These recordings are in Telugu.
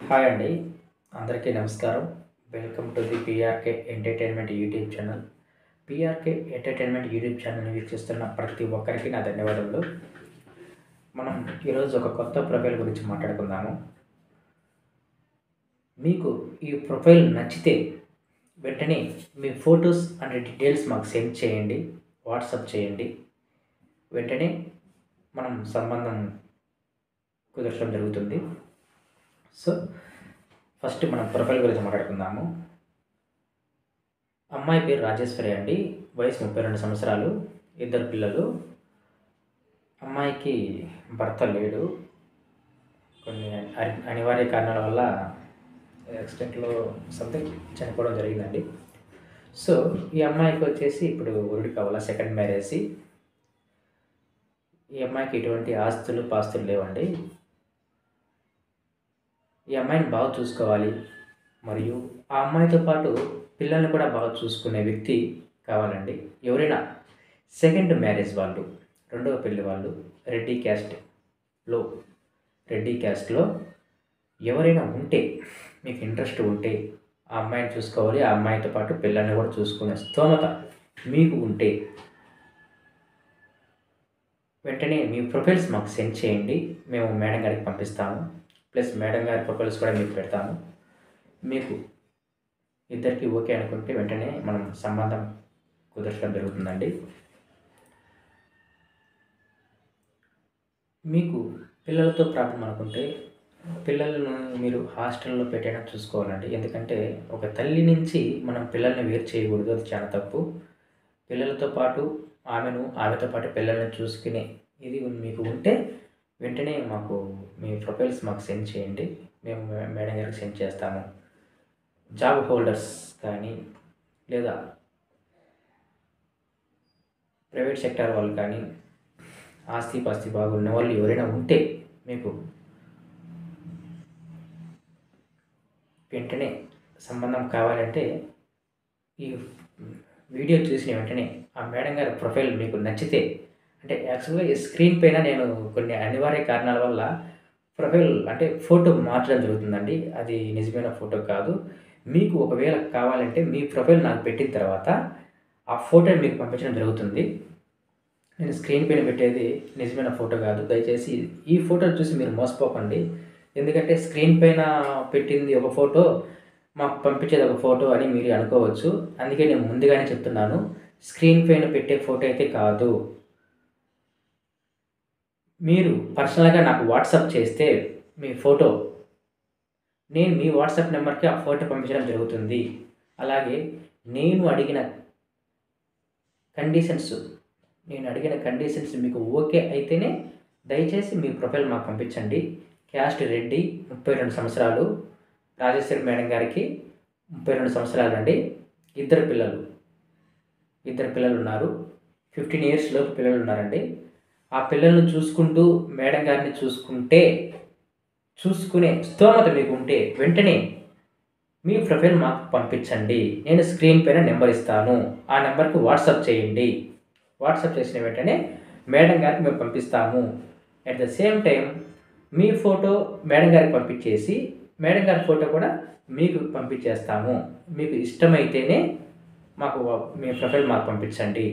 హాయ్ అండి. అందరికీ నమస్కారం. Welcome to the PRK entertainment YouTube channel. PRK entertainment YouTube ఛానల్‌ని వీక్షిస్తున్న ప్రతి ఒక్కరికి నా ధన్యవాదములు. మనం ఈరోజు ఒక కొత్త ప్రొఫైల్ గురించి మాట్లాడుకుందాము. మీకు ఈ ప్రొఫైల్ నచ్చితే వెంటనే మీ ఫోటోస్ అండ్ డీటెయిల్స్ మాకు సెండ్ చేయండి. వాట్సాప్ చేయండి. వెంటనే మనం సంబంధం కుదర్చడం జరుగుతుంది. సో, ఫస్ట్ మనం ప్రొఫైల్ గురించి మాట్లాడుకుందాము. అమ్మాయి పేరు రాజేశ్వరి అండి. వయసు 32 సంవత్సరాలు. 2 పిల్లలు. అమ్మాయికి భర్త లేడు. కొన్ని అనివార్య కారణాల వల్ల యాక్సిడెంట్‌లో సంథింగ్ చనిపోవడం జరిగిందండి. సో, ఈ అమ్మాయికి వచ్చేసి ఇప్పుడు వరుడు కావాలా, సెకండ్ మ్యారేజి. ఈ అమ్మాయికి ఎటువంటి ఆస్తులు, పాస్తులు లేవండి. ఈ అమ్మాయిని బాగా చూసుకోవాలి. మరియు ఆ అమ్మాయితో పాటు పిల్లల్ని కూడా బాగా చూసుకునే వ్యక్తి కావాలండి. ఎవరైనా సెకండ్ మ్యారేజ్ వాళ్ళు, రెండవ పెళ్లి వాళ్ళు, రెడ్డి క్యాస్ట్‌లో ఎవరైనా ఉంటే, మీకు ఇంట్రెస్ట్ ఉంటే ఆ అమ్మాయిని చూసుకోవాలి. ఆ అమ్మాయితో పాటు పిల్లల్ని కూడా చూసుకునే స్తోమత మీకు ఉంటే వెంటనే మీ ప్రొఫైల్స్ మాకు సెండ్ చేయండి. మేము మేడం గారికి పంపిస్తాము. ప్లస్ మేడం గారి ప్రొఫైల్స్ కూడా మీకు పెడతాము. మీకు ఇద్దరికీ ఓకే అనుకుంటే వెంటనే మనం సంబంధం కుదర్చడం జరుగుతుందండి. మీకు పిల్లలతో ప్రాబ్లం అనుకుంటే పిల్లలను మీరు హాస్టల్‌లో పెట్టైనా చూసుకోవాలండి. ఎందుకంటే ఒక తల్లి నుంచి మనం పిల్లల్ని వేరు చేయకూడదు. అది చాలా తప్పు. పిల్లలతో పాటు ఆమెతో పాటు పిల్లల్ని చూసుకునే ఇది మీకు ఉంటే వెంటనే మీ ప్రొఫైల్స్ మాకు సెండ్ చేయండి. మేము మేడం గారికి సెండ్ చేస్తాము. జాబ్ హోల్డర్స్ కానీ, లేదా ప్రైవేట్ సెక్టార్ వాళ్ళు కానీ, ఆస్తిపాస్తి బాగున్న వాళ్ళు ఎవరైనా ఉంటే మీకు వెంటనే సంబంధం కావాలంటే ఈ వీడియో చూసిన వెంటనే ఆ మేడం గారి ప్రొఫైల్ మీకు నచ్చితే, అంటే యాక్చువల్‌గా ఈ స్క్రీన్ పైన నేను కొన్ని అనివార్య కారణాల వల్ల ప్రొఫైల్ అంటే ఫోటో మార్చడం జరుగుతుందండి. అది నిజమైన ఫోటో కాదు. మీకు ఒకవేళ కావాలంటే మీ ప్రొఫైల్ నాకు పెట్టిన తర్వాత ఆ ఫోటోని మీకు పంపించడం జరుగుతుంది. నేను స్క్రీన్ పైన పెట్టేది నిజమైన ఫోటో కాదు. దయచేసి ఈ ఫోటో చూసి మీరు మోసపోకండి. ఎందుకంటే స్క్రీన్ పైన పెట్టింది ఒక ఫోటో, మాకు పంపించేది ఒక ఫోటో అని మీరు అనుకోవచ్చు. అందుకే నేను ముందుగానే చెప్తున్నాను. స్క్రీన్ పైన పెట్టే ఫోటో అయితే కాదు. మీరు పర్సనల్‌గా నాకు వాట్సాప్ చేస్తే మీ ఫోటో, నేను మీ వాట్సాప్ నెంబర్‌కి ఆ ఫోటో పంపించడం జరుగుతుంది. అలాగే నేను అడిగిన కండిషన్స్ మీకు ఓకే అయితేనే దయచేసి మీ ప్రొఫైల్ మాకు పంపించండి. క్యాస్ట్ రెడ్డి, 32 సంవత్సరాలు. రాజేశ్వరి మేడం గారికి 32 సంవత్సరాలండి. 2 పిల్లలున్నారు. 15 ఇయర్స్ లోపు పిల్లలున్నారండి. ఆ పిల్లల్ని చూసుకుంటూ మేడం గారిని చూసుకునే స్తోమత మీకు ఉంటే వెంటనే మీ ప్రొఫైల్ మాకు పంపించండి. నేను స్క్రీన్ పైన నెంబర్ ఇస్తాను. ఆ నెంబర్‌కి వాట్సాప్ చేయండి. వాట్సాప్ చేసిన వెంటనే మేడం గారికి మేము పంపిస్తాము. At the same time me photo madam గారికి పంపించేసి, మేడం గారి ఫోటో కూడా మీకు పంపించేస్తాము. మీకు ఇష్టమైతేనే మీ ప్రొఫైల్ మాకు పంపించండి.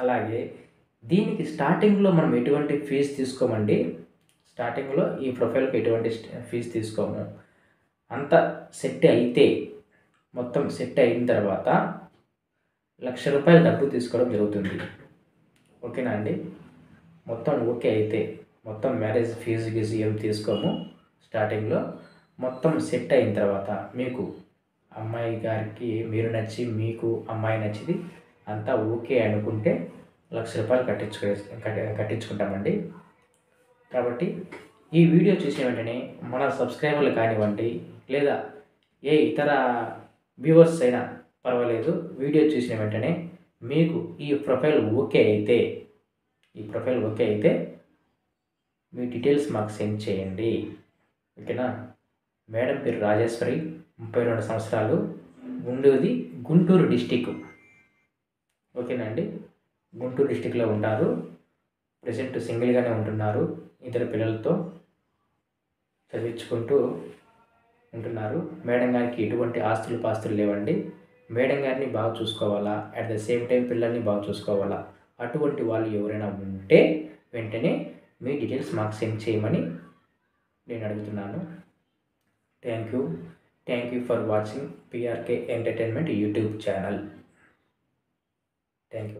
అలాగే దీనికి స్టార్టింగ్‌లో మనం ఎటువంటి ఫీజు తీసుకోమండి. స్టార్టింగ్‌లో ఈ ప్రొఫైల్‌కి ఎటువంటి ఫీజు తీసుకోము. అంతా మొత్తం సెట్ అయిన తర్వాత ₹1,00,000 డబ్బు తీసుకోవడం జరుగుతుంది. ఓకేనా అండి? మొత్తం ఓకే అయితే, మొత్తం మ్యారేజ్ ఫీజు గీజు ఏం తీసుకోము. స్టార్టింగ్‌లో మొత్తం సెట్ అయిన తర్వాత మీకు అమ్మాయి గారికి మీరు నచ్చి, మీకు అమ్మాయి నచ్చింది అంతా ఓకే అనుకుంటే ₹1,00,000 కట్టించుకుంటామండి. కాబట్టి ఈ వీడియో చూసిన వెంటనే మన సబ్స్క్రైబర్లు కానివ్వండి, లేదా ఏ ఇతర వ్యూవర్స్ అయినా పర్వాలేదు, వీడియో చూసిన వెంటనే మీకు ఈ ప్రొఫైల్ ఓకే అయితే మీ డీటెయిల్స్ మాకు సెండ్ చేయండి. ఓకేనా? మేడం పేరు రాజేశ్వరి, 32 సంవత్సరాలు. ఉండేది గుంటూరు డిస్టిక్. ఓకేనా అండి? గుంటూరు డిస్టిక్‌లో ఉంటారు. ప్రెజెంట్ సింగిల్‌గానే ఉంటున్నారు. 2 పిల్లలతో చదివించుకుంటూ ఉంటున్నారు. మేడం గారికి ఎటువంటి ఆస్తులు పాస్తులు లేవండి. మేడం గారిని బాగా చూసుకోవాలా, అట్ ద సేమ్ టైం పిల్లల్ని బాగా చూసుకోవాలా. అటువంటి వాళ్ళు ఎవరైనా ఉంటే వెంటనే మీ డీటెయిల్స్ మాకు సెండ్ చేయమని నేను అడుగుతున్నాను. Thank you. Thank you for watching PRK entertainment YouTube channel. Thank you.